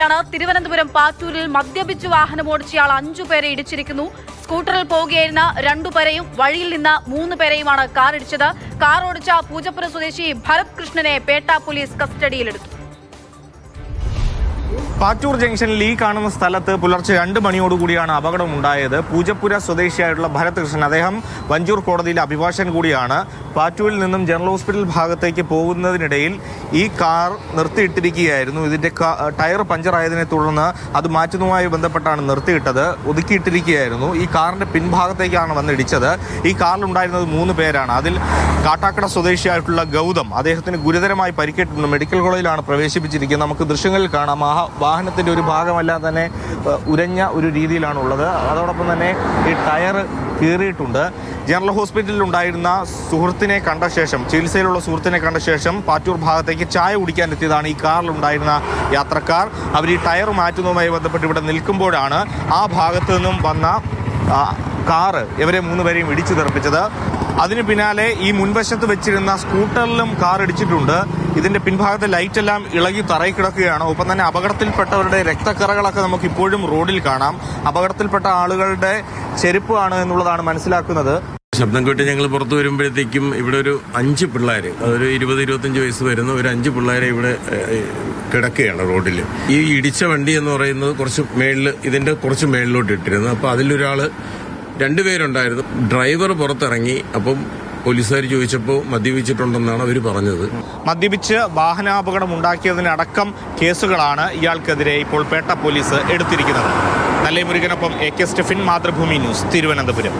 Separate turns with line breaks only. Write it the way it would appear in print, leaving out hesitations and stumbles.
തിരുവനന്തപുരം പാറ്റൂരിൽ മദ്യപിച്ച് വാഹനമോടിച്ചയാൾ 5 പേരെ ഇടിച്ചിരിക്കുന്നു. സ്കൂട്ടറിൽ പോവുകയായിരുന്ന 2 പേരെയും വഴിയിൽ നിന്ന് 3 പേരെയുമാണ് കാർ ഇടിച്ചത്. കാർ ഓടിച്ച പൂജപ്പുര സ്വദേശി ഭരത് കൃഷ്ണനെ പേട്ട പോലീസ് കസ്റ്റഡിയിലെടുത്തു.
പാറ്റൂർ ജംഗ്ഷനിൽ ഈ കാണുന്ന സ്ഥലത്ത് പുലർച്ചെ 2 മണിയോടുകൂടിയാണ് അപകടമുണ്ടായത്. പൂജപ്പുര സ്വദേശിയായിട്ടുള്ള ഭരത് കൃഷ്ണൻ, അദ്ദേഹം വഞ്ചൂർ കോടതിയിലെ അഭിഭാഷകൻ കൂടിയാണ്. പാറ്റൂരിൽ നിന്നും ജനറൽ ഹോസ്പിറ്റൽ ഭാഗത്തേക്ക് പോകുന്നതിനിടയിൽ ഈ കാർ നിർത്തിയിട്ടിരിക്കുകയായിരുന്നു. ഇതിന്റെ ടയർ പഞ്ചറായതിനെ തുടർന്ന് അത് മാറ്റുന്നതുമായി ബന്ധപ്പെട്ടാണ് നിർത്തിയിട്ടത്. ഒതുക്കിയിട്ടിരിക്കുകയായിരുന്നു. ഈ കാറിന്റെ പിൻഭാഗത്തേക്കാണ് വന്നിടിച്ചത്. ഈ കാറിലുണ്ടായിരുന്നത് 3 പേരാണ്. അതിൽ കാട്ടാക്കട സ്വദേശിയായിട്ടുള്ള ഗൗതം, അദ്ദേഹത്തിന് ഗുരുതരമായി പരിക്കേറ്റിട്ടുണ്ട്. മെഡിക്കൽ കോളേജിലാണ് പ്രവേശിപ്പിച്ചിരിക്കുന്നത്. നമുക്ക് ദൃശ്യങ്ങളിൽ കാണാം. വാഹനത്തിന്റെ ഒരു ഭാഗമല്ല തന്നെ ഉരഞ്ഞ ഒരു രീതിയിലാണുള്ളത്. അതോടൊപ്പം തന്നെ ഈ ടയർ കീറിയിട്ടുണ്ട്. ജനറൽ ഹോസ്പിറ്റലിൽ ഉണ്ടായിരുന്ന സുഹൃത്തിനെ കണ്ട ശേഷം, ചികിത്സയിലുള്ള സുഹൃത്തിനെ കണ്ട ശേഷം പാറ്റൂർ ഭാഗത്തേക്ക് ചായ കുടിക്കാൻ എത്തിയതാണ് ഈ കാറിലുണ്ടായിരുന്ന യാത്രക്കാർ. അവർ ഈ ടയർ മാറ്റുന്നതുമായി ബന്ധപ്പെട്ട് ഇവിടെ നിൽക്കുമ്പോഴാണ് ആ ഭാഗത്തു നിന്നും വന്ന കാറ് ഇവരെ 3 പേരെയും ഇടിച്ചു തെറിപ്പിച്ചത്. അതിന് പിന്നാലെ ഈ മുൻവശത്ത് വെച്ചിരുന്ന സ്കൂട്ടറിലും കാർ ഇടിച്ചിട്ടുണ്ട്. ഇതിന്റെ പിൻഭാഗത്തെ ലൈറ്റെല്ലാം ഇളകി തറയിൽ കിടക്കുകയാണ്. ഒപ്പം തന്നെ അപകടത്തിൽപ്പെട്ടവരുടെ രക്തക്കറകളൊക്കെ നമുക്ക് ഇപ്പോഴും റോഡിൽ കാണാം. അപകടത്തിൽപ്പെട്ട ആളുകളുടെ ചെരുപ്പ് ആണ് എന്നുള്ളതാണ് മനസ്സിലാക്കുന്നത്.
ശബ്ദം കേട്ട് ഞങ്ങൾ പുറത്തു വരുമ്പോഴത്തേക്കും ഇവിടെ ഒരു 5 പിള്ളേർ, അതൊരു 20-25 വയസ്സ് വരുന്ന ഒരു 5 പിള്ളേരെ ഇവിടെ കിടക്കുകയാണ് റോഡിൽ. ഈ ഇടിച്ച വണ്ടി എന്ന് പറയുന്നത് ഇതിന്റെ കുറച്ച് മേളിലോട്ട് ഇട്ടിരുന്നു. അപ്പൊ അതിലൊരാള് 2 പേരുണ്ടായിരുന്നു. ഡ്രൈവർ പുറത്തിറങ്ങി. അപ്പം പോലീസുകാർ ചോദിച്ചപ്പോൾ മദ്യപിച്ചിട്ടുണ്ടെന്നാണ് അവർ പറഞ്ഞത്.
മദ്യപിച്ച് വാഹനാപകടം ഉണ്ടാക്കിയതിനടക്കം കേസുകളാണ് ഇയാൾക്കെതിരെ ഇപ്പോൾ പേട്ട പോലീസ് എടുത്തിരിക്കുന്നത്. നല്ല മുരുകനൊപ്പം AK സ്റ്റെഫിൻ, മാതൃഭൂമി ന്യൂസ്, തിരുവനന്തപുരം.